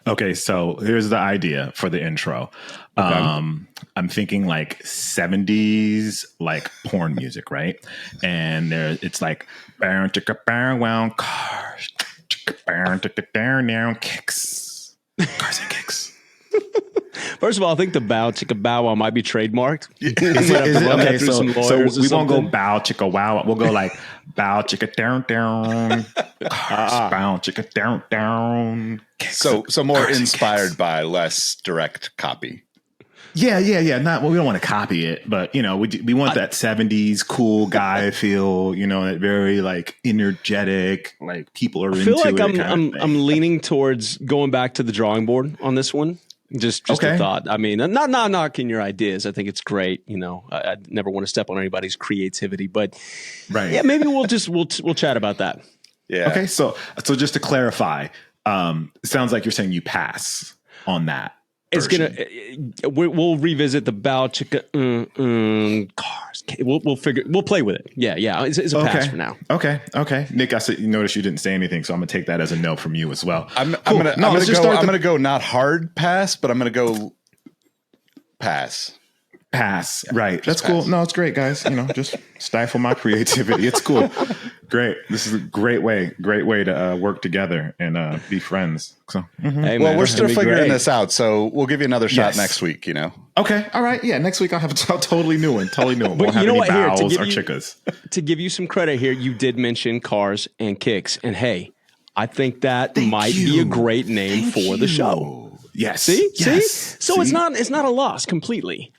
Okay, so here's the idea for the intro. I'm thinking like 70s like porn music, right? And it's like bow chicka bow wow cars, bow chicka down down kicks, cars and kicks. First of all, I think the bow chicka bow wow might be trademarked. Is it? Okay, so we won't go bow chicka wow. We'll go like bow chicka down down, cars, bow chicka down down. So more inspired by, less direct copy. Yeah. Not we don't want to copy it, but we want that 70s cool guy feel. That very like energetic, like people are into it. I feel like I'm leaning towards going back to the drawing board on this one. Just a thought. I mean, not knocking your ideas. I think it's great. I never want to step on anybody's creativity, but yeah, maybe we'll chat about that. Yeah. Okay. So just to clarify, it sounds like you're saying you pass on that. It's we'll revisit the bow chicka cars. We'll play with it. Yeah. It's a pass for now. Okay. Nick, you noticed you didn't say anything, so I'm gonna take that as a no from you as well. I'm gonna go not hard pass, but I'm gonna go pass. Pass. Right. That's cool. No, it's great, guys. Just stifle my creativity. It's cool. Great. This is a great way to work together and be friends. So, hey, well, we're still figuring this out, so we'll give you another shot next week. Okay. All right. Yeah. Next week I'll have a totally new one. But we'll have any bows or chickas. To give you some credit here, you did mention cars and kicks, and hey, I think that might be a great name for the show. Yes. See. So it's not a loss completely.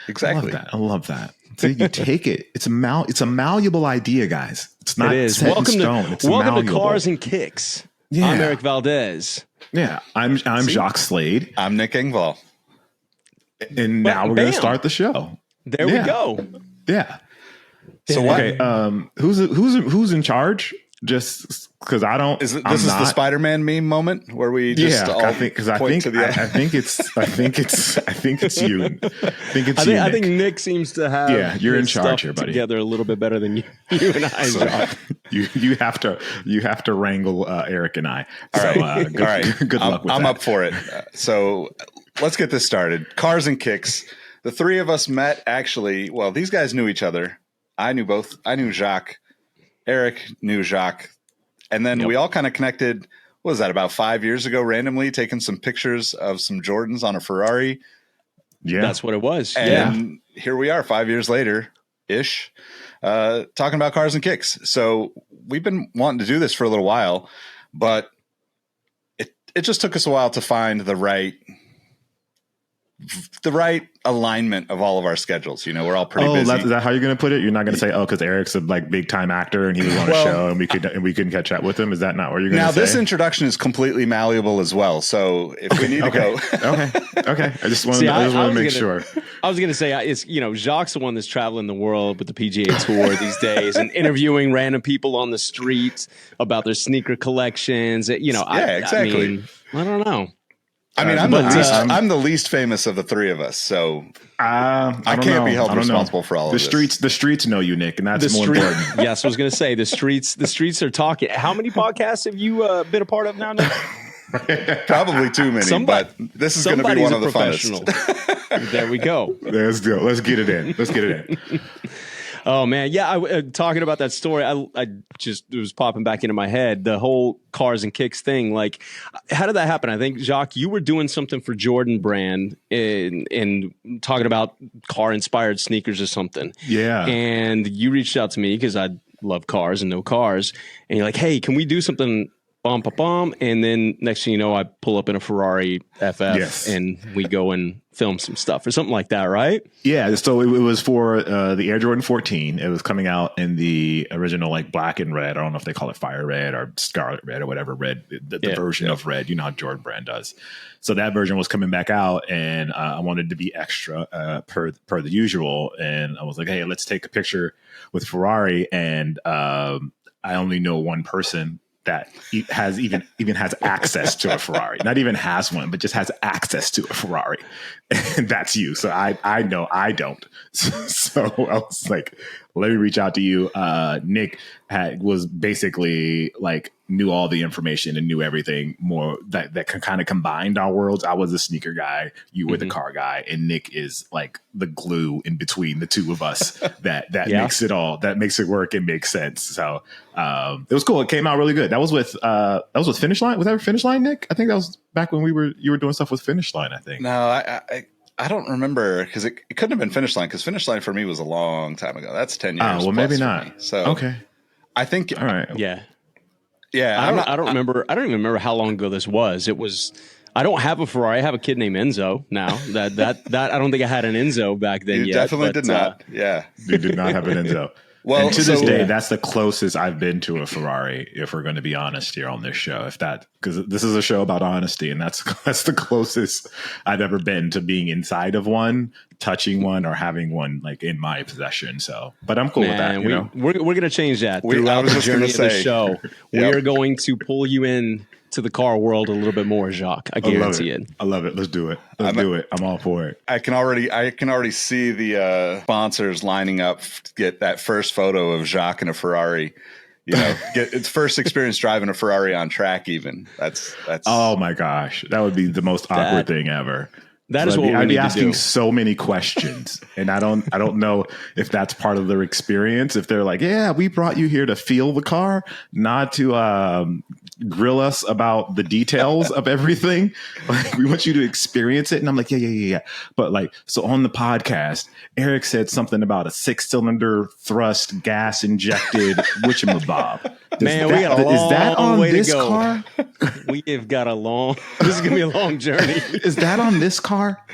Exactly. I love that. So you take it. It's a malleable idea, guys. It's not set in stone. It's welcome to Cars and Kicks. Yeah. I'm Erik Valdez. Yeah. I'm Jacques Slade. I'm Nick Engvall. And now we're going to start the show. There we go. Yeah. So okay, who's in charge? Just because I don't. This is the Spider-Man meme moment where we just I think it's you. I think Nick seems to have you're in charge here, buddy. Together a little bit better than you and I. So, you have to wrangle Eric and I. All right. Good luck with that. I'm up for it. So let's get this started. Cars and Kicks. The three of us met actually. Well, these guys knew each other. I knew both. I knew Jacques. Eric knew Jacques. And then we all kind of connected, what was that, about 5 years ago, randomly taking some pictures of some Jordans on a Ferrari. Yeah. That's what it was. And here we are 5 years later-ish, talking about Cars and Kicks. So we've been wanting to do this for a little while, but it just took us a while to find the right alignment of all of our schedules. We're all pretty busy. Is that how you're going to put it? You're not going to say, because Eric's a big time actor and he was on a show and we couldn't catch up with him. Is that not what you're going to say? Now this introduction is completely malleable as well. So if we need to go, okay. I just wanted to make sure. I was going to say, it's Jacques the one that's traveling the world with the PGA Tour these days and interviewing random people on the streets about their sneaker collections. Exactly. I don't know. I mean, I'm the least famous of the three of us, so I can't be held responsible for all of this. The streets know you, Nick, and that's more important. Yes, I was going to say the streets are talking. How many podcasts have you been a part of now, Nick? Probably too many, but this is going to be one of the funnest. There we go. Let's go. Let's get it in. Oh man, yeah. Talking about that story, it was popping back into my head. The whole Cars and Kicks thing. Like, how did that happen? I think Jacques, you were doing something for Jordan Brand in talking about car-inspired sneakers or something. Yeah, and you reached out to me because I love cars and know cars, and you're like, "Hey, can we do something?" And then next thing you know, I pull up in a Ferrari FF and we go and film some stuff or something like that, right? Yeah. So it was for the Air Jordan 14. It was coming out in the original like black and red. I don't know if they call it fire red or scarlet red or whatever red, the version of red, how Jordan Brand does. So that version was coming back out and I wanted to be extra per the usual. And I was like, hey, let's take a picture with Ferrari. And I only know one person that has even has access to a Ferrari, not even has one, but just has access to a Ferrari. And that's you. So I know I don't. So I was like, let me reach out to you. Nick was basically like knew all the information and knew everything more that kind of combined our worlds. I was a sneaker guy, you were the car guy, and Nick is like the glue in between the two of us that makes it all, that makes it work and make sense. So it was cool. It came out really good. That was with Finish Line. Was that Finish Line, Nick? I think that was back when you were doing stuff with Finish Line, I think. No, I don't remember, because it couldn't have been Finish Line, because Finish Line for me was a long time ago. That's 10 years. Well, maybe not. So okay, I think all right. Yeah. I don't remember. I don't even remember how long ago this was. It was. I don't have a Ferrari. I have a kid named Enzo now. That I don't think I had an Enzo back then. You definitely did not. Yeah, you did not have an Enzo. Well, and to this day, that's the closest I've been to a Ferrari, if we're going to be honest here on this show. Because this is a show about honesty, and that's the closest I've ever been to being inside of one, touching one, or having one like in my possession. So, but I'm cool with that. We're going to change that throughout the journey of the show. We are going to pull you in to the car world a little bit more, Jacques. I guarantee it. I love it. Let's do it. Do it. I'm all for it. I can already see the sponsors lining up to get that first photo of Jacques in a Ferrari. Get its first experience driving a Ferrari on track. Even that's. Oh my gosh, that would be the most awkward thing ever. That is what I'd be asking so many questions, and I don't know if that's part of their experience. If they're like, "Yeah, we brought you here to feel the car, not to grill us about the details of everything. Like, we want you to experience it." And I'm like, yeah. But like, so on the podcast, Erik said something about a 6-cylinder thrust gas injected whatchamabob. Man, we got a long way to go. We have got a long. This is gonna be a long journey. Is that on this car?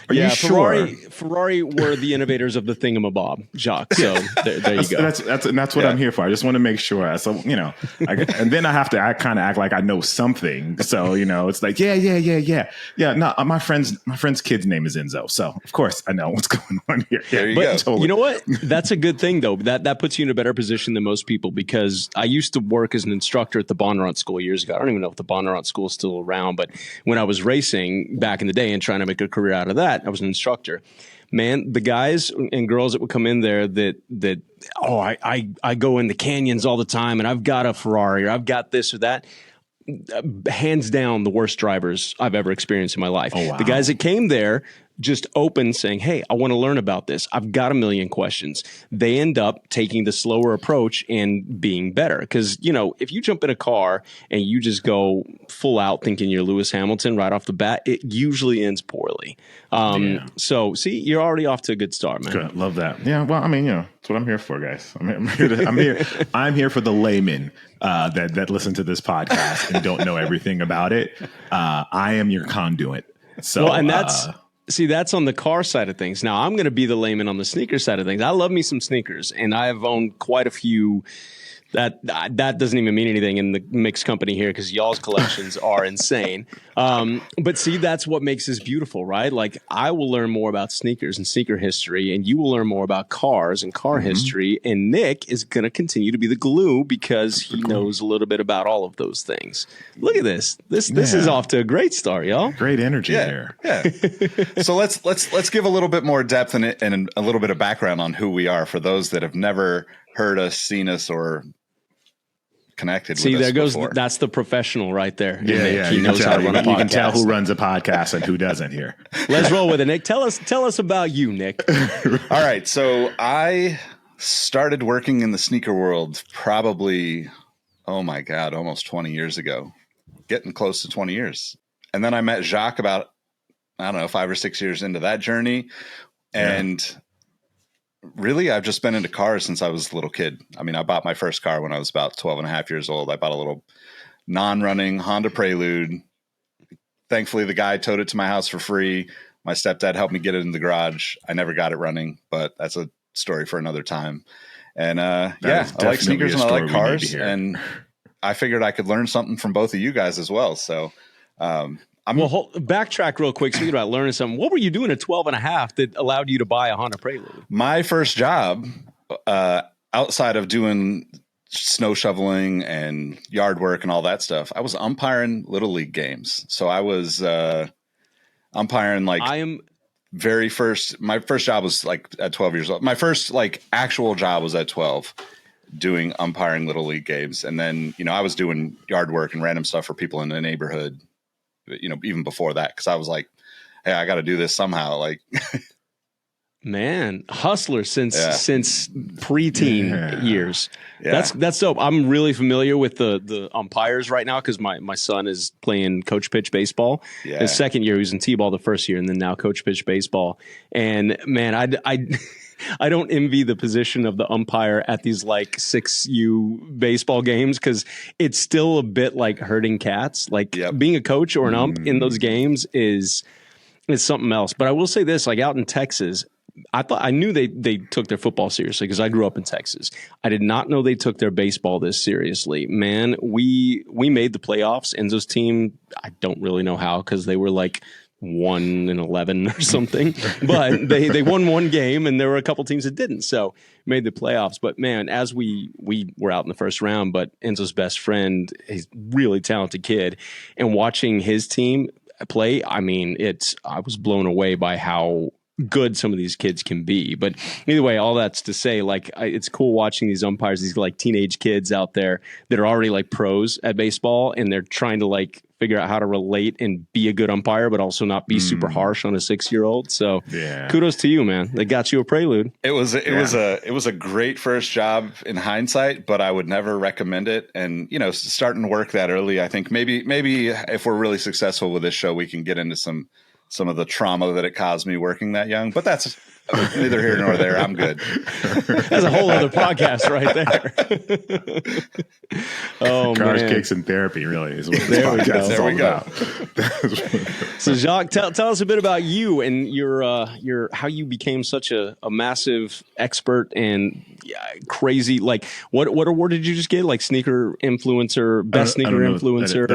Are you sure? Ferrari were the innovators of the thingamabob, Jacques. So there you go. That's what I'm here for. I just want to make sure. So and then I have to kind of act like I know something. So it's like yeah. No, my friend's kid's name is Enzo, so of course I know what's going on here. There you go. Totally. You know what? That's a good thing though. That puts you in a better position than most people, because I used to work as an instructor at the Bonnarant School years ago. I don't even know if the Bonnarant School is still around, but when I was racing back in the day and trying to make a career out of that, I was an instructor. Man, the guys and girls that would come in there I go in the canyons all the time and I've got a Ferrari or I've got this or that. Hands down, the worst drivers I've ever experienced in my life. Oh, wow. The guys that came there just open saying, "Hey, I want to learn about this. I've got a million questions." They end up taking the slower approach and being better. Because, if you jump in a car and you just go full out thinking you're Lewis Hamilton right off the bat, it usually ends poorly. So, see, you're already off to a good start, man. Good. Love that. Yeah, well, I mean, that's what I'm here for, guys. I'm here for the laymen that listen to this podcast and don't know everything about it. I am your conduit. So, well, and that's... See, that's on the car side of things. Now, I'm going to be the layman on the sneaker side of things. I love me some sneakers, and I have owned quite a few. That doesn't even mean anything in the mixed company here, because y'all's collections are insane. But see, that's what makes this beautiful, right? Like, I will learn more about sneakers and sneaker history, and you will learn more about cars and car history. And Nick is going to continue to be the glue, because he knows a little bit about all of those things. Look at this. This is off to a great start, y'all. Great energy here. Yeah. So let's give a little bit more depth and a little bit of background on who we are for those that have never heard us, seen us, or connected with us. There goes before. That's the professional right there. Yeah. He knows how to run a podcast. You can tell who runs a podcast and who doesn't here. Let's roll with it, Nick. Tell us about you, Nick. All right. So I started working in the sneaker world probably, oh my God, almost 20 years ago, getting close to 20 years. And then I met Jacques about, 5 or 6 years into that journey. And really, I've just been into cars since I was a little kid. I mean, I bought my first car when I was about 12 and a half years old. I bought a little non-running Honda Prelude. Thankfully, the guy towed it to my house for free. My stepdad helped me get it in the garage. I never got it running, but that's a story for another time. And I like sneakers and I like cars. And I figured I could learn something from both of you guys as well. So backtrack real quick. Speaking about learning something, what were you doing at 12 and a half that allowed you to buy a Honda Prelude? My first job, outside of doing snow shoveling and yard work and all that stuff, I was umpiring Little League games. So I was umpiring my first job was like at 12 years old. My first like actual job was at 12 doing umpiring little league games. And then, I was doing yard work and random stuff for people in the neighborhood, even before that. Cause I was like, hey, I got to do this somehow. Like, man, hustler since preteen years. Yeah. That's dope. I'm really familiar with the umpires right now because my son is playing coach pitch baseball. Yeah. His second year, he was in T-ball the first year, and then now coach pitch baseball. And man, I don't envy the position of the umpire at these like 6U baseball games because it's still a bit like herding cats. Like being a coach or an ump in those games is something else. But I will say this, like out in Texas, I knew they took their football seriously because I grew up in Texas. I did not know they took their baseball this seriously. Man, we made the playoffs. Enzo's team, I don't really know how because they were like 1-11 or something, but they won one game and there were a couple teams that didn't. So made the playoffs. But man, as we were out in the first round, but Enzo's best friend, he's a really talented kid, and watching his team play, I mean, I was blown away by how good some of these kids can be. But either way, all that's to say, like, it's cool watching these umpires, these like teenage kids out there that are already like pros at baseball, and they're trying to like figure out how to relate and be a good umpire, but also not be super harsh on a 6-year-old. So kudos to you, man. They got you a prelude. It was a great first job in hindsight, but I would never recommend it. And, starting work that early, I think maybe if we're really successful with this show, we can get into some of the trauma that it caused me working that young, but that's neither here nor there. I'm good. That's a whole other podcast right there. Cars, Kicks, and Therapy really is what this podcast is all about. So Jacques, tell us a bit about you and your how you became such a massive expert and crazy. Like what award did you just get? Like sneaker influencer, best sneaker influencer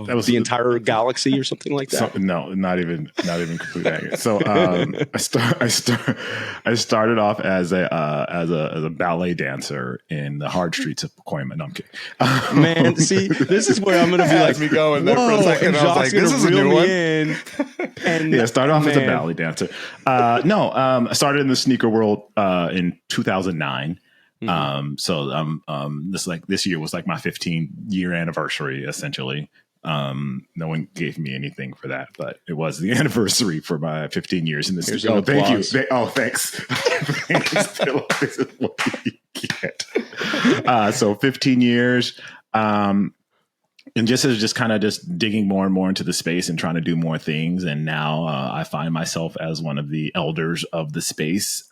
that was the entire galaxy or something like that? No, not even complete accurate. So I started off as a ballet dancer in the hard streets of Pacoima. No, I'm kidding. Man, see, this is where I'm going to be like, me going there for a second. I was like, this is a new one. And started off as a ballet dancer. I started in the sneaker world in 2009. This year was like my 15-year anniversary, essentially. No one gave me anything for that, but it was the anniversary for my 15 years in this. Thank you. Thanks. This is what you get. So 15 years. And just kind of digging more and more into the space and trying to do more things. And now I find myself as one of the elders of the space,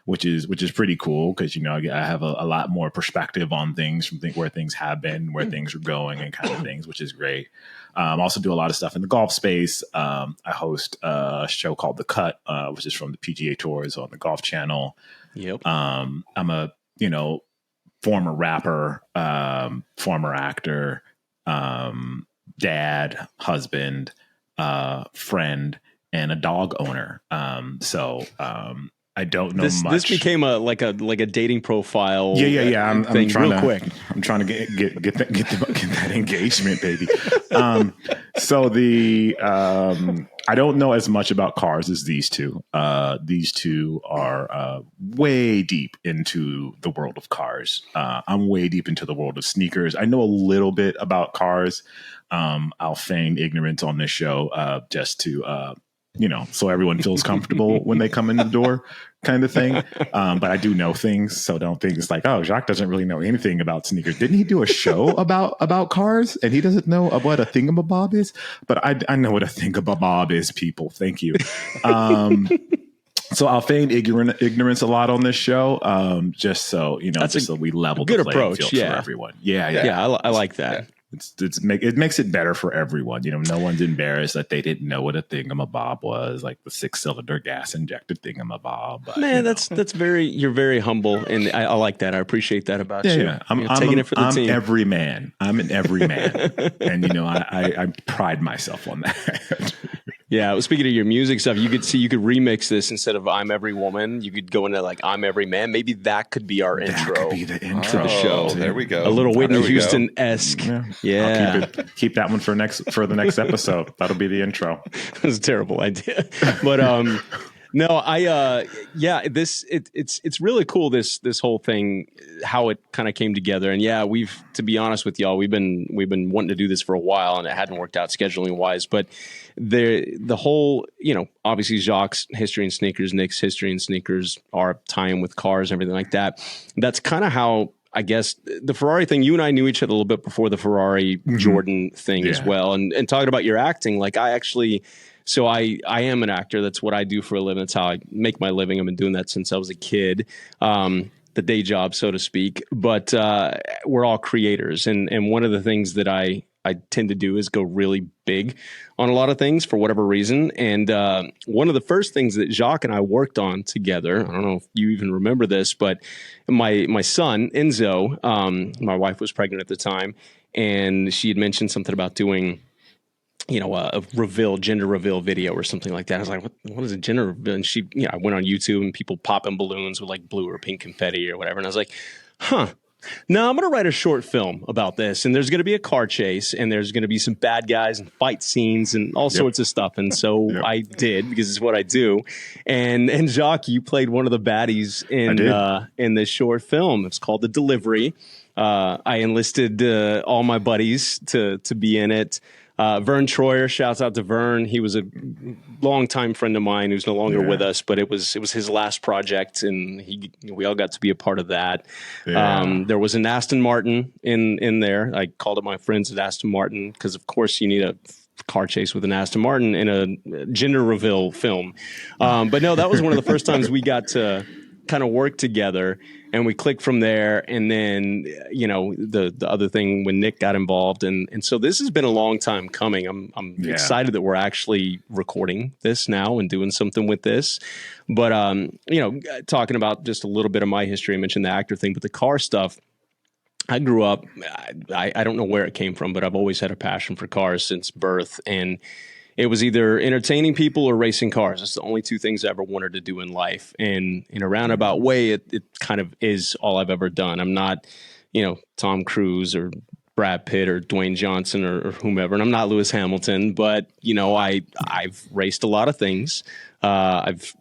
which is pretty cool because, I have a lot more perspective on things from where things have been, where things are going and kind of things, which is great. Also do a lot of stuff in the golf space. I host a show called The Cut, which is from the PGA Tours on the Golf Channel. Yep. I'm a, former rapper, former actor, dad, husband, friend, and a dog owner. I don't know much. This became a dating profile. Yeah. I'm trying real quick. I'm trying to get that engagement, baby. I don't know as much about cars as these two. These two are way deep into the world of cars. I'm way deep into the world of sneakers. I know a little bit about cars. I'll feign ignorance on this show just to so everyone feels comfortable when they come in the door kind of thing. But I do know things. So don't think it's like, oh, Jacques doesn't really know anything about sneakers. Didn't he do a show about cars and he doesn't know what a thingamabob is? But I know what a thingamabob is, people. Thank you. So I'll feign ignorance a lot on this show, just so, so we level the playing field for everyone. Yeah. I like that. Yeah. It makes it better for everyone. No one's embarrassed that they didn't know what a thingamabob was, like the 6-cylinder gas injected thingamabob. But, that's you're very humble, and I like that. I appreciate that about you. Yeah, I'm taking it for the team. Every man. I'm an everyman, and I pride myself on that. Yeah. Well, speaking of your music stuff, you could remix this instead of "I'm Every Woman." You could go into like "I'm Every Man." Maybe that could be our intro. That could be the intro to the show. There we go. A little Whitney Houston-esque. Yeah. I'll keep that one for the next episode. That'll be the intro. That's a terrible idea. But no, it's really cool, this whole thing, how it kind of came together. And yeah, to be honest with y'all, we've been wanting to do this for a while, and it hadn't worked out scheduling wise. But the whole, obviously Jacques' history in sneakers, Nick's history in sneakers, our tie-in with cars and everything like that. That's kind of how, I guess, the Ferrari thing, you and I knew each other a little bit before the Ferrari Jordan thing as well. And talking about your acting, like I am an actor. That's what I do for a living. That's how I make my living. I've been doing that since I was a kid, the day job, so to speak. But we're all creators. And one of the things that I tend to do is go really big on a lot of things for whatever reason. And one of the first things that Jacques and I worked on together, I don't know if you even remember this, but my son, Enzo, my wife was pregnant at the time, and she had mentioned something about doing a gender reveal video or something like that. I was like, what is a gender reveal? And she, I went on YouTube and people popping balloons with like blue or pink confetti or whatever. And I was like, no, I'm going to write a short film about this. And there's going to be a car chase, and there's going to be some bad guys and fight scenes and all sorts of stuff. And so I did, because it's what I do. And Jacques, you played one of the baddies in this short film. It's called The Delivery. I enlisted all my buddies to be in it. Vern Troyer, shouts out to Vern. He was a longtime friend of mine who's no longer with us, but it was his last project, and we all got to be a part of that. Yeah. There was an Aston Martin in there. I called up my friends at Aston Martin because, of course, you need a car chase with an Aston Martin in a gender reveal film. But no, that was one of the first times we got to kind of work together, and we clicked from there. And then, the other thing when Nick got involved. And so this has been a long time coming. I'm excited that we're actually recording this now and doing something with this. But, talking about just a little bit of my history, I mentioned the actor thing, but the car stuff, I grew up, I don't know where it came from, but I've always had a passion for cars since birth. And it was either entertaining people or racing cars. It's the only two things I ever wanted to do in life. And in a roundabout way, it kind of is all I've ever done. I'm not, Tom Cruise or Brad Pitt or Dwayne Johnson or whomever. And I'm not Lewis Hamilton, but, I've raced a lot of things. I've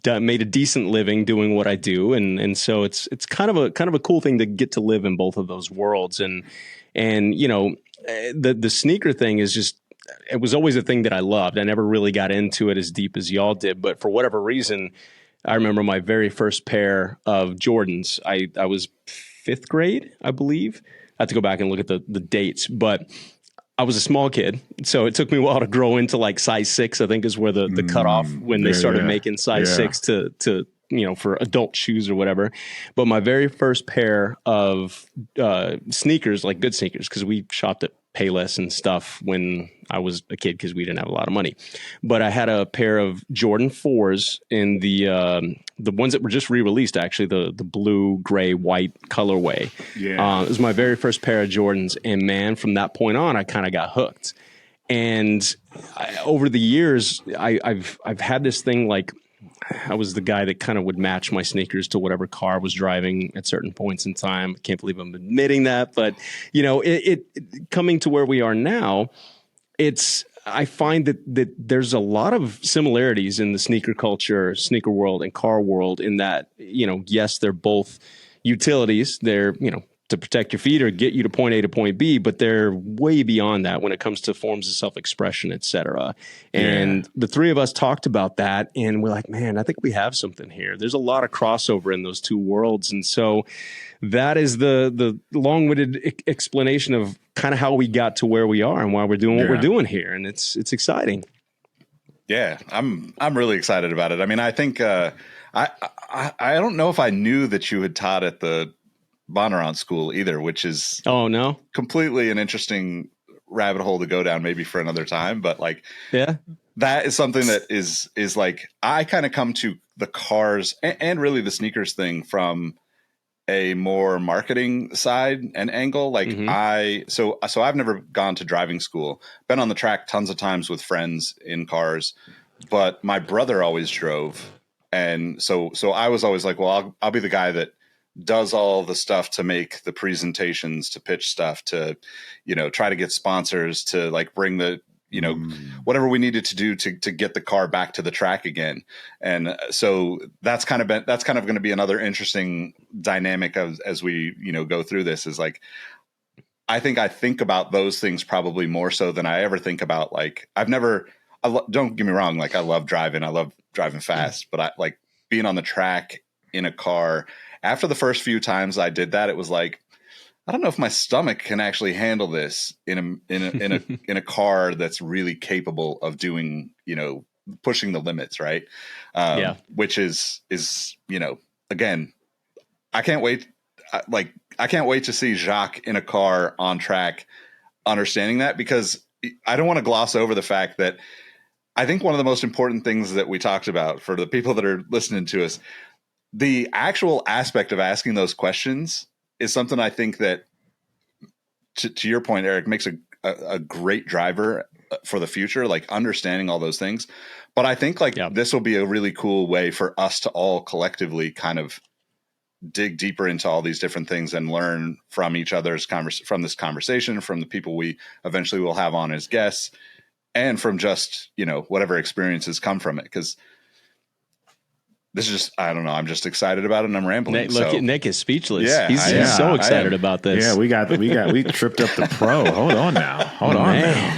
made a decent living doing what I do. And so it's kind of a cool thing to get to live in both of those worlds. And the sneaker thing is just, it was always a thing that I loved. I never really got into it as deep as y'all did, but for whatever reason, I remember my very first pair of Jordans. I was 5th grade, I believe. I have to go back and look at the dates, but I was a small kid, so it took me a while to grow into like size 6, I think is where the cutoff when they started making size 6 to for adult shoes or whatever. But my very first pair of sneakers, like good sneakers, because we shopped at Payless and stuff when I was a kid because we didn't have a lot of money. But I had a pair of Jordan 4s in the ones that were just re-released, actually, the blue, gray, white colorway. Yeah. It was my very first pair of Jordans. And man, from that point on, I kind of got hooked. And over the years, I've had this thing like, I was the guy that kind of would match my sneakers to whatever car I was driving at certain points in time. I can't believe I'm admitting that, but it coming to where we are now, I find that there's a lot of similarities in the sneaker culture, sneaker world, and car world in that, yes, they're both utilities. They're, to protect your feet or get you to point A to point B, but they're way beyond that when it comes to forms of self-expression, et cetera. And the three of us talked about that, and we're like, man, I think we have something here. There's a lot of crossover in those two worlds. And so that is the long-winded explanation of kind of how we got to where we are and why we're doing what we're doing here. And it's exciting. Yeah, I'm really excited about it. I mean, I think I don't know if I knew that you had taught at the Bonnarant School either, which is completely an interesting rabbit hole to go down maybe for another time. But like, that is something that is like, I kind of come to the cars and really the sneakers thing from a more marketing side and angle. Like so I've never gone to driving school, been on the track tons of times with friends in cars, but my brother always drove. And so I was always like, well, I'll be the guy that does all the stuff to make the presentations, to pitch stuff, to, try to get sponsors, to like bring the, whatever we needed to do to get the car back to the track again. And so that's kind of going to be another interesting dynamic as we, go through this, is like, I think about those things probably more so than I ever think about, like, don't get me wrong. Like, I love driving fast, but I like being on the track in a car. After the first few times I did that, it was like, I don't know if my stomach can actually handle this in a car that's really capable of doing, pushing the limits. Right. Which is, again, I can't wait. I can't wait to see Jacques in a car on track, understanding that, because I don't want to gloss over the fact that I think one of the most important things that we talked about for the people that are listening to us, the actual aspect of asking those questions is something I think that, to your point, Erik, makes a great driver for the future, like understanding all those things. But I think this will be a really cool way for us to all collectively kind of dig deeper into all these different things and learn from each other's from this conversation, from the people we eventually will have on as guests, and from just, whatever experiences come from it. Because this is just, I don't know, I'm just excited about it, and I'm rambling. Nick is speechless. Yeah, he's so excited about this. Yeah, we tripped up the pro. Hold on now.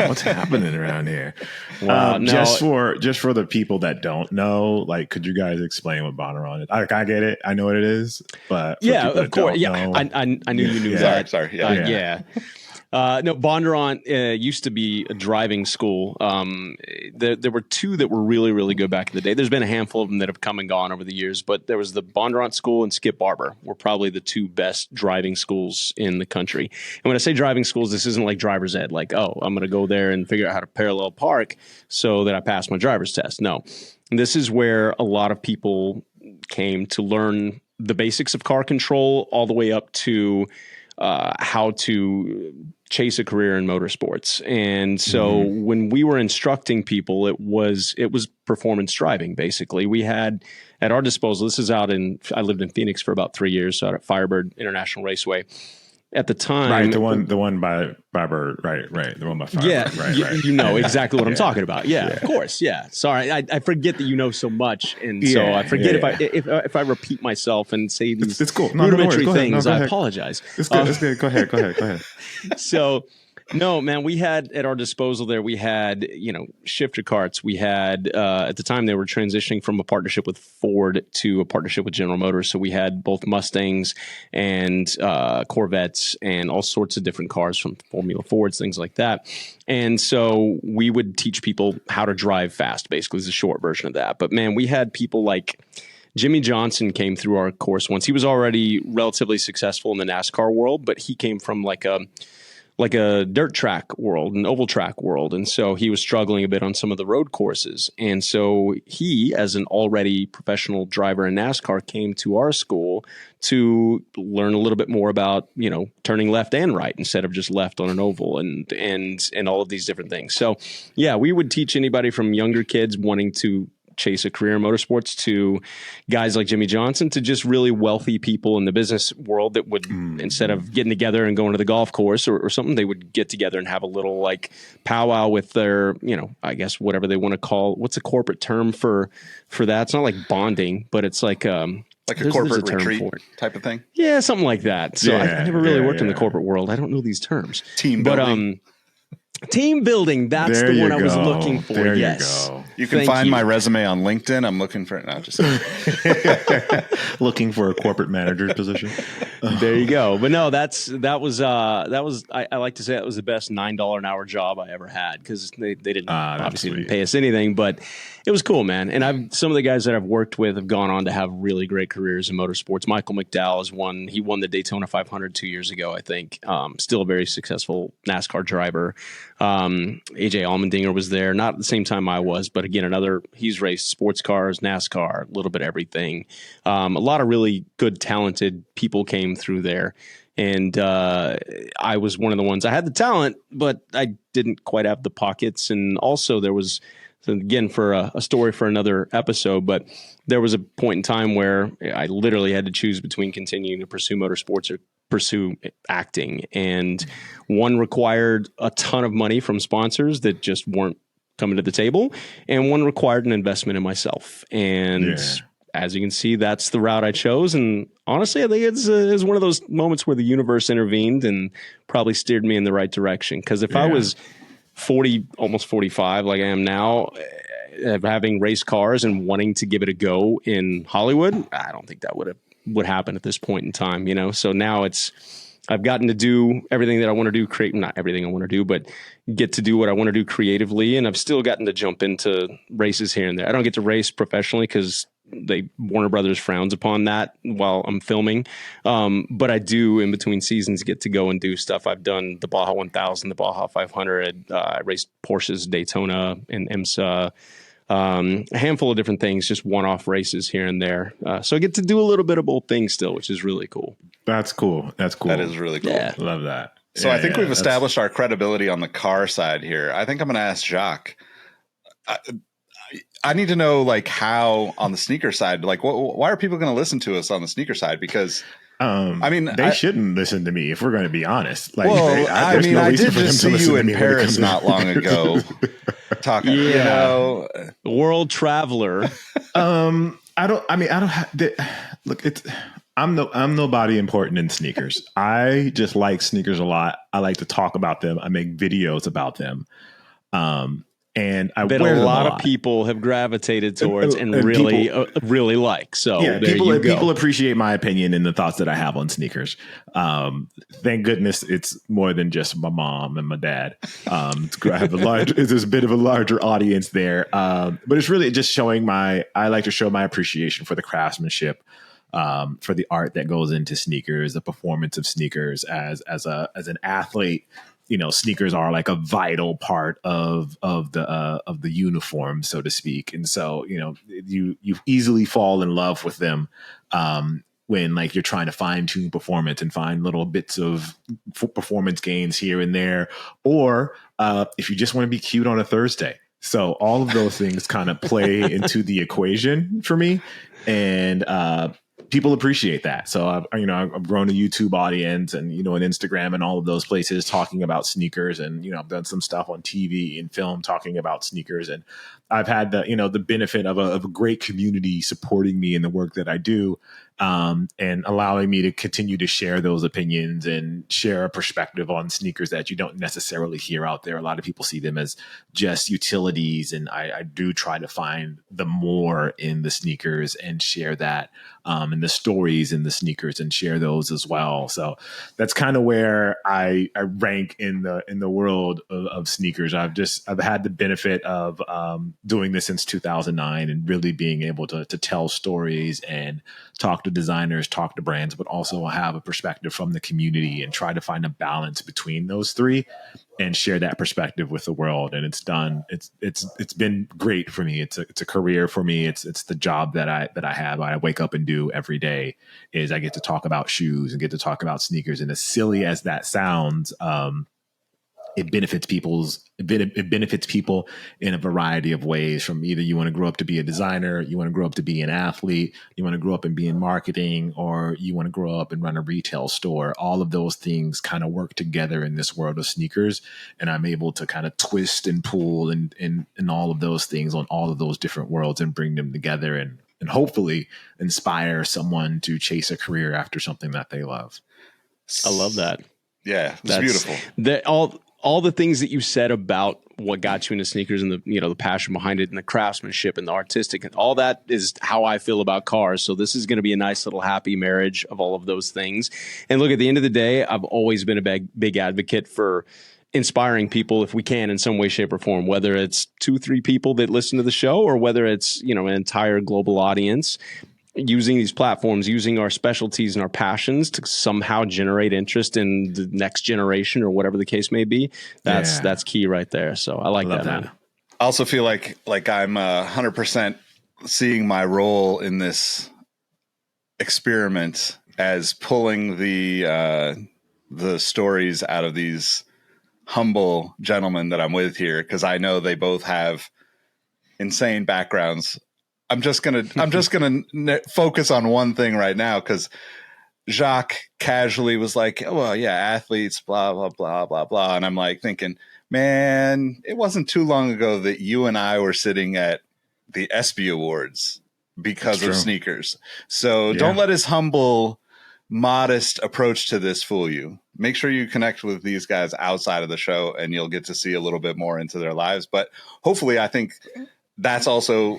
What's happening around here? Wow. Just for the people that don't know, like, could you guys explain what Bondurant is? I get it. I know what it is, but yeah, of course. Yeah, I knew you knew that. Sorry. Yeah. No, Bondurant used to be a driving school. There were two that were really, really good back in the day. There's been a handful of them that have come and gone over the years, but there was the Bondurant School and Skip Barber were probably the two best driving schools in the country. And when I say driving schools, this isn't like driver's ed, like, oh, I'm going to go there and figure out how to parallel park so that I pass my driver's test. No, this is where a lot of people came to learn the basics of car control all the way up to how to chase a career in motorsports. And so when we were instructing people, it was performance driving. Basically, we had at our disposal, I lived in Phoenix for about 3 years, so out at Firebird International Raceway. At the time, right, the one by Bird, right, the one by Firebird, yeah, right. You know exactly what I'm talking about. Yeah, of course. Yeah, sorry, I forget that you know so much, and so I forget if I repeat myself and say these rudimentary things. I apologize. It's good. It's good. Go ahead. So. No, man, we had at our disposal there, we had, shifter carts. We had, at the time they were transitioning from a partnership with Ford to a partnership with General Motors. So we had both Mustangs and Corvettes and all sorts of different cars from Formula Fords, things like that. And so we would teach people how to drive fast, basically, is a short version of that. But man, we had people like Jimmy Johnson came through our course once. He was already relatively successful in the NASCAR world, but he came from like a dirt track world, an oval track world. And so he was struggling a bit on some of the road courses. And so he, as an already professional driver in NASCAR, came to our school to learn a little bit more about, turning left and right instead of just left on an oval and all of these different things. So yeah, we would teach anybody from younger kids wanting to chase a career in motorsports to guys like Jimmy Johnson to just really wealthy people in the business world that would, instead of getting together and going to the golf course or something, they would get together and have a little like powwow with their, I guess whatever they want to call, what's a corporate term for that? It's not like bonding, but it's like a corporate retreat type of thing. Yeah, something like that. So I never really worked in the corporate world. I don't know these terms. Team building. Team building. That's the one I was looking for. There yes. You go. You can find my resume on LinkedIn. I'm looking for it now. Just looking for a corporate manager position. There you go. But no, that was I like to say that was the best $9 an hour job I ever had, because they didn't obviously didn't pay us anything, but it was cool, man. And some of the guys that I've worked with have gone on to have really great careers in motorsports. Michael McDowell is one. He won the Daytona 500 2 years ago, I think. Still a very successful NASCAR driver. AJ Allmendinger was there, not at the same time I was, but again, he's raced sports cars, NASCAR, a little bit of everything. A lot of really good, talented people came through there. And I was one of the ones. I had the talent, but I didn't quite have the pockets. And also there was, again, for a story for another episode, but there was a point in time where I literally had to choose between continuing to pursue motorsports or pursue acting. And one required a ton of money from sponsors that just weren't coming to the table. And one required an investment in myself. And as you can see, that's the route I chose. And honestly, I think it's one of those moments where the universe intervened and probably steered me in the right direction. Because if I was 40, almost 45, like I am now, having race cars and wanting to give it a go in Hollywood, I don't think that would happen at this point in time, So now I've gotten to do everything that I want to do, not everything I want to do, but get to do what I want to do creatively. And I've still gotten to jump into races here and there. I don't get to race professionally because Warner Brothers frowns upon that while I'm filming. But I do in between seasons get to go and do stuff. I've done the Baja 1000, the Baja 500. I raced Porsches, Daytona and IMSA. A handful of different things, just one-off races here and there. So I get to do a little bit of both things still, which is really cool. That's cool. That is really cool. Yeah. Love that. So I think we've established our credibility on the car side here. I think I'm going to ask Jacques. I need to know, how on the sneaker side, why are people going to listen to us on the sneaker side? Because they shouldn't listen to me if we're going to be honest. I did just see you in Paris not long ago talking, world traveler. I'm nobody important in sneakers. I just like sneakers a lot. I like to talk about them. I make videos about them. And I bet wear a them lot of people have gravitated towards and really, really like. So people appreciate my opinion and the thoughts that I have on sneakers. Thank goodness it's more than just my mom and my dad. I have there's a bit of a larger audience there. But it's really just I like to show my appreciation for the craftsmanship, for the art that goes into sneakers, the performance of sneakers as an athlete. Sneakers are like a vital part of the uniform, so to speak. And so, you easily fall in love with them when you're trying to fine tune performance and find little bits of performance gains here and there, or if you just want to be cute on a Thursday. So all of those things kind of play into the equation for me, and people appreciate that. So I've grown a YouTube audience and, an Instagram and all of those places talking about sneakers. And, I've done some stuff on TV and film talking about sneakers. And I've had the benefit of a great community supporting me in the work that I do, and allowing me to continue to share those opinions and share a perspective on sneakers that you don't necessarily hear out there. A lot of people see them as just utilities. And I do try to find the more in the sneakers and share that, and the stories in the sneakers and share those as well. So that's kind of where I rank in the world of sneakers. I've had the benefit of doing this since 2009 and really being able to tell stories and talk to designers, talk to brands, but also have a perspective from the community and try to find a balance between those three and share that perspective with the world. And it's been great for me. It's a career for me. It's the job that I have. I wake up and do every day is I get to talk about shoes and get to talk about sneakers. And as silly as that sounds, it benefits people in a variety of ways. From either you want to grow up to be a designer, you want to grow up to be an athlete, you want to grow up and be in marketing, or you want to grow up and run a retail store. All of those things kind of work together in this world of sneakers, and I'm able to kind of twist and pull and all of those things on all of those different worlds and bring them together and hopefully inspire someone to chase a career after something that they love. I love that. Yeah, that's beautiful. All the things that you said about what got you into sneakers and the passion behind it and the craftsmanship and the artistic and all that is how I feel about cars. So this is going to be a nice little happy marriage of all of those things. And look, at the end of the day, I've always been a big advocate for inspiring people if we can in some way, shape, or form, whether it's 2-3 people that listen to the show or whether it's, an entire global audience. using these platforms, using our specialties and our passions to somehow generate interest in the next generation or whatever the case may be. That's key right there. So I like that, man. I also feel like I'm 100% seeing my role in this experiment as pulling the stories out of these humble gentlemen that I'm with here, because I know they both have insane backgrounds. I'm just gonna focus on one thing right now, because Jacques casually was like, "Oh, well, yeah, athletes, blah blah blah blah blah," and I'm like thinking, man, it wasn't too long ago that you and I were sitting at the ESPY Awards because of sneakers. So don't let his humble, modest approach to this fool you. Make sure you connect with these guys outside of the show, and you'll get to see a little bit more into their lives. But hopefully, I think that's also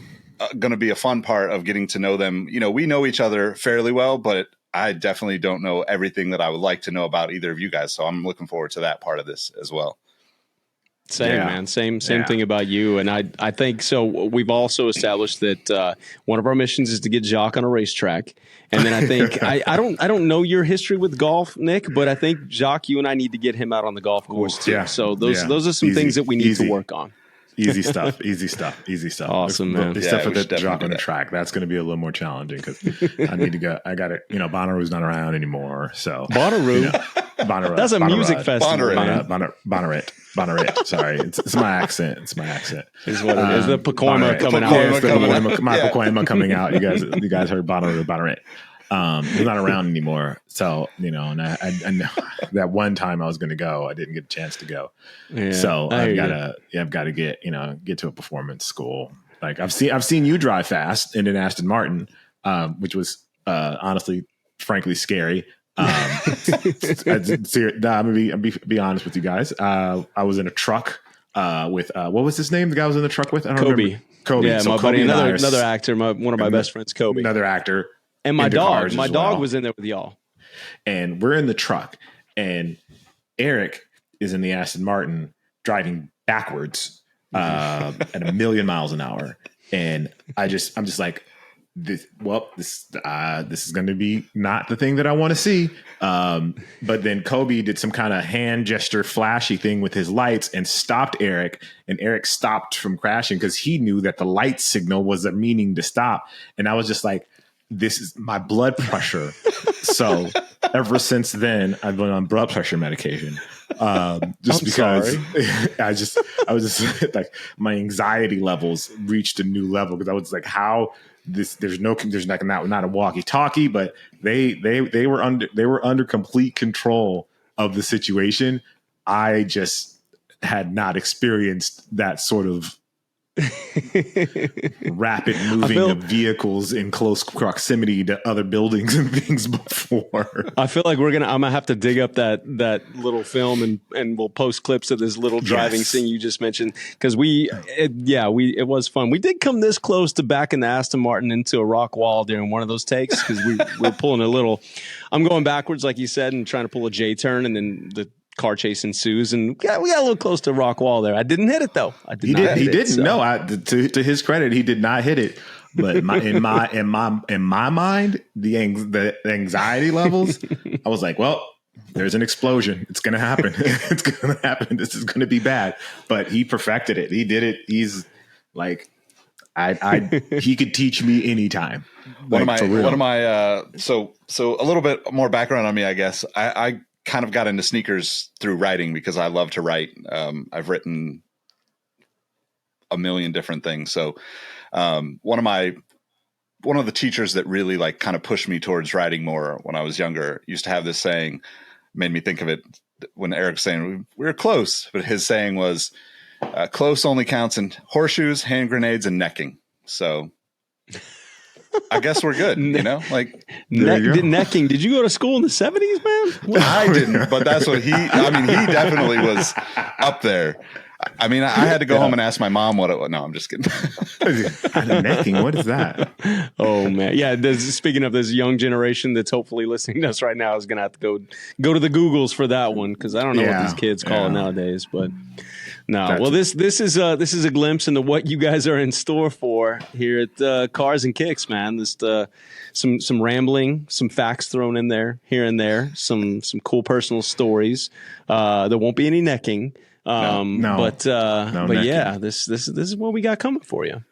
going to be a fun part of getting to know them. You know, we know each other fairly well, but I definitely don't know everything that I would like to know about either of you guys. So I'm looking forward to that part of this as well. Same, man. Same thing about you. And I think so. We've also established that one of our missions is to get Jacques on a racetrack. And then I think I don't know your history with golf, Nick, but I think Jacques, you and I need to get him out on the golf course too. Yeah. So those are some things that we need to work on. Easy stuff. Awesome, man. Except for the Jacques on the track. That's going to be a little more challenging because I need to go. I got to, Bonnaroo's not around anymore. So Bonnaroo. Bonnaroo. That's a music festival. Bonnaroo. Sorry. It's my accent. Is what it is. The Pacoima coming out. Yeah, my Pacoima coming out. You guys heard Bonnaroo. He's not around anymore. So, and I know that one time I was going to go, I didn't get a chance to go. Yeah, so I've got to get to a performance school. Like I've seen you drive fast in an Aston Martin, which was honestly, frankly scary. I'm gonna be honest with you guys. I was in a truck with what was his name? The guy I was in the truck with? I don't remember. Kobe. Yeah, so my buddy, another actor, one of my best friends, Kobe. Another actor. And my dog. My dog was in there with y'all. And we're in the truck. And Erik is in the Aston Martin driving backwards at 1 million miles an hour. And I'm just like, this is going to be not the thing that I want to see. But then Kobe did some kind of hand gesture flashy thing with his lights and stopped Erik. And Erik stopped from crashing because he knew that the light signal was a meaning to stop. And I was just like, this is my blood pressure. So ever since then, I've been on blood pressure medication. Just because I was just like, my anxiety levels reached a new level because I was like, how there's not a walkie talkie, but they were under complete control of the situation. I just had not experienced that sort of rapid moving of vehicles in close proximity to other buildings and things before. I feel like I'm gonna have to dig up that little film and we'll post clips of this little driving scene you just mentioned, because it was fun. We did come this close to backing the Aston Martin into a rock wall during one of those takes because we were pulling a little. I'm going backwards like you said and trying to pull a J turn, and then the car chase ensues, and we got a little close to rock wall there. I didn't hit it though. He didn't. No, to his credit, he did not hit it. But in my mind, the anxiety levels, I was like, well, there's an explosion. It's gonna happen. It's gonna happen. This is gonna be bad. But he perfected it. He did it. He's like, he could teach me anytime. So a little bit more background on me, I guess. I kind of got into sneakers through writing because I love to write. I've written a million different things. So one of the teachers that really like kind of pushed me towards writing more when I was younger used to have this saying, made me think of it when Erik's saying we were close, but his saying was close only counts in horseshoes, hand grenades, and necking. So I guess we're good, like necking. Did you go to school in the 70s, man? I didn't, but that's what he definitely was up there. I mean, I had to go home and ask my mom what it was. No, I'm just kidding. Necking, what is that? Oh man. Yeah. Speaking of this young generation that's hopefully listening to us right now is going to have to go to the Googles for that one. Cause I don't know what these kids call it nowadays, but No, well, this is a glimpse into what you guys are in store for here at Cars and Kicks, man. Just some rambling, some facts thrown in there here and there, some cool personal stories. There won't be any necking, but necking. Yeah, this is what we got coming for you.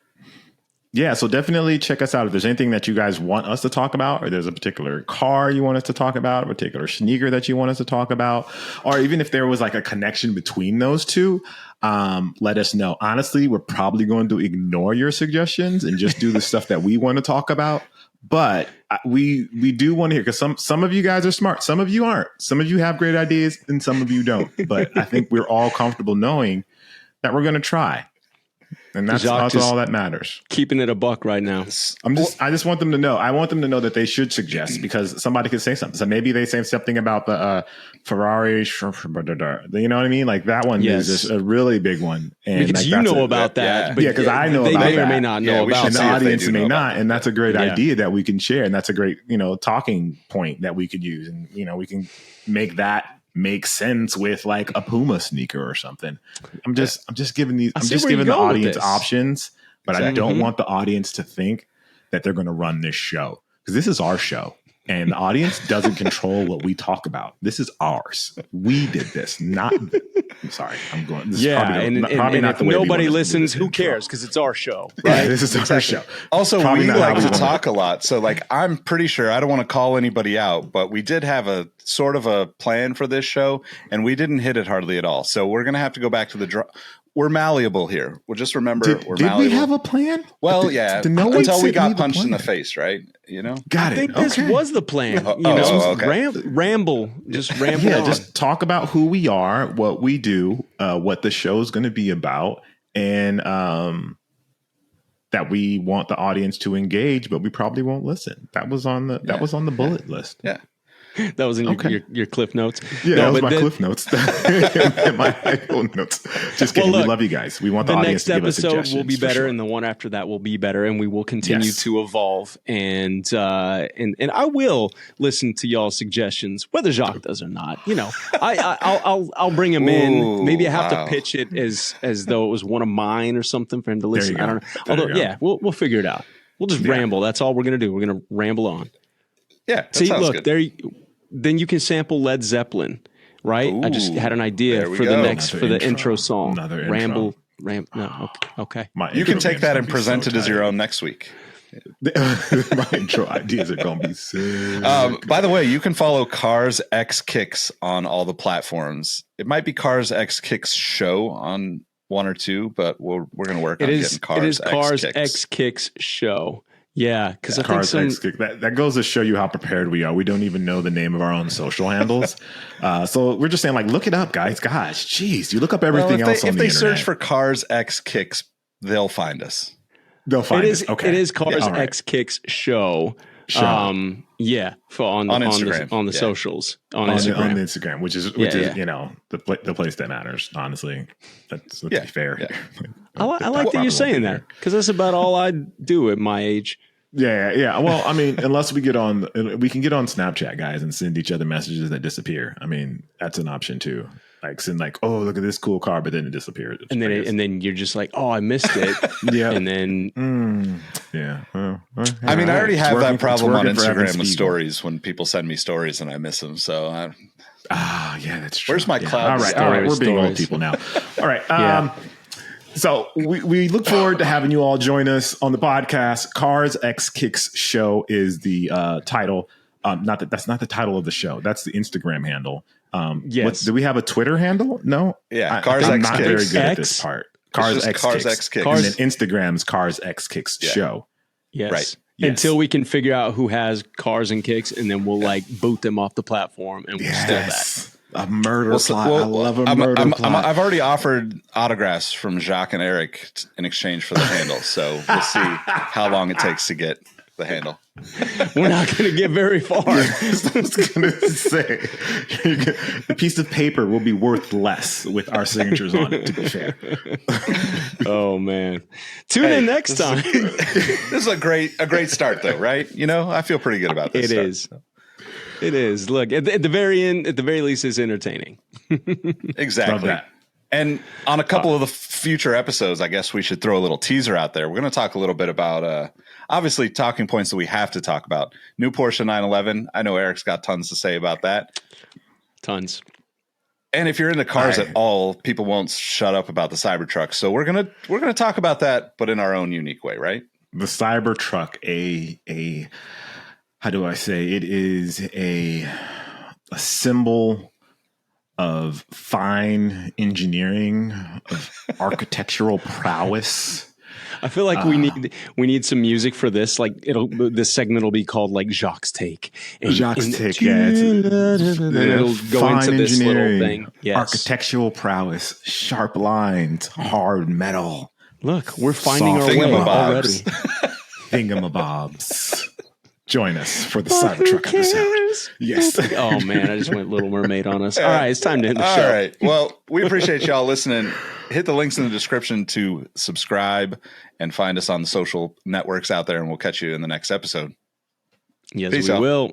Yeah, so definitely check us out. If there's anything that you guys want us to talk about, or there's a particular car you want us to talk about, a particular sneaker that you want us to talk about, or even if there was like a connection between those two, let us know. Honestly, we're probably going to ignore your suggestions and just do the stuff that we want to talk about. But we do want to hear, because some of you guys are smart. Some of you aren't. Some of you have great ideas and some of you don't. But I think we're all comfortable knowing that we're going to try. And that's all that matters. Keeping it a buck right now. I just want them to know. I want them to know that they should suggest, because somebody could say something. So maybe they say something about the Ferrari. You know what I mean? Like that one is just a really big one. And because like, you know about that. Yeah, because I know about that. They may or may not know about it. And the audience may not. And that's a great idea that we can share. And that's a great, talking point that we could use. And, we can make that make sense with like a Puma sneaker or something. I'm just giving the audience options, but I don't want the audience to think that they're going to run this show, because this is our show and the audience doesn't control what we talk about. This is ours. We did this, not. I'm sorry. I'm going. This is probably not if nobody listens, who cares? Because it's our show. Right? Yeah, this is our show. Also, we like to talk a lot. So, like, I'm pretty sure, I don't want to call anybody out, but we did have a sort of a plan for this show, and we didn't hit it hardly at all. So we're going to have to go back to the draw. We're malleable here. We'll just remember we're malleable. Did we have a plan? Well, until we got punched in the face, right? I think this was the plan. Ramble, just ramble. Yeah, just talk about who we are, what we do, what the show's going to be about, and that we want the audience to engage, but we probably won't listen. That was on the bullet list. Yeah. That was in your Cliff Notes. Yeah, that was my Cliff Notes. My iPhone notes. Just kidding. We love you guys. We want the audience to give us suggestions. The next episode will be better, and the one after that will be better, and we will continue to evolve. And I will listen to y'all's suggestions, whether Jacques does or not. I'll bring him in. Maybe I have to pitch it as though it was one of mine or something for him to listen. I don't know. Although, we'll figure it out. We'll just ramble. That's all we're gonna do. We're gonna ramble on. Yeah. See, look there. Then you can sample Led Zeppelin, right? I just had an idea for the intro song. Another Ramble. No, okay. You can take that and present it as your own next week. My intro ideas are going to be sick. By the way, you can follow Cars X Kicks on all the platforms. It might be Cars X Kicks Show on one or two, but we're going to work on getting Cars X Kicks Show. Yeah, because I think that goes to show you how prepared we are. We don't even know the name of our own social handles. So we're just saying, like, look it up, guys. Gosh, geez, you look up everything else on the internet. If they search for Cars X Kicks, they'll find us. They'll find us. Okay. It is Cars X Kicks Show. On Instagram, on the socials, on Instagram, which is the place that matters. Honestly, let's be fair. Yeah. I like that you're saying that, because that's about all I do at my age. Yeah. Well, I mean, unless we can get on Snapchat, guys, and send each other messages that disappear. I mean, that's an option too. Like send oh, look at this cool car, but then it disappeared. And then you're just like, oh, I missed it. Yeah. And then Well, I mean, I already have that problem on Instagram with stories when people send me stories and I miss them. So that's true. Where's my cloud? All right, we're being old people now. All right. So we look forward to having you all join us on the podcast. Cars X Kicks Show is the title. That's not the title of the show. That's the Instagram handle. Yes. Do we have a Twitter handle? No. Yeah. Cars X Kicks. I'm not very good at this part. Cars X Kicks. And then Instagram's Cars X Kicks Show. Yes. Right. Yes. Until we can figure out who has Cars and Kicks, and then we'll boot them off the platform, and we'll steal that. A murder plot. I love a murder plot. I've already offered autographs from Jacques and Erik in exchange for the handle. So we'll see how long it takes to get the handle. We're not going to get very far. I was going to say, the piece of paper will be worth less with our signatures on it, to be fair. Oh, man. Tune in next time. This is a great start, though, right? I feel pretty good about this. It is. Look, at the very end, at the very least, it's entertaining. Exactly. Love that. And on a couple of the future episodes, I guess we should throw a little teaser out there. We're going to talk a little bit about, obviously, talking points that we have to talk about. New Porsche 911. I know Eric's got tons to say about that. Tons. And if you're into cars at all, people won't shut up about the Cybertruck. So we're gonna talk about that, but in our own unique way, right? The Cybertruck, how do I say? It is a symbol of fine engineering, of architectural prowess. I feel like we need some music for this. Like this segment will be called like Jacques Take. Jacques Take, yeah. It'll go into this little thing. Yes. Architectural prowess, sharp lines, hard metal. Look, we're finding our way already. Thingamabobs. Join us for the Cybertruck episode. Yes. Oh man, I just went Little Mermaid on us. All right, it's time to end the show. All right. Well, we appreciate y'all listening. Hit the links in the description to subscribe and find us on the social networks out there, and we'll catch you in the next episode. Yes, we will.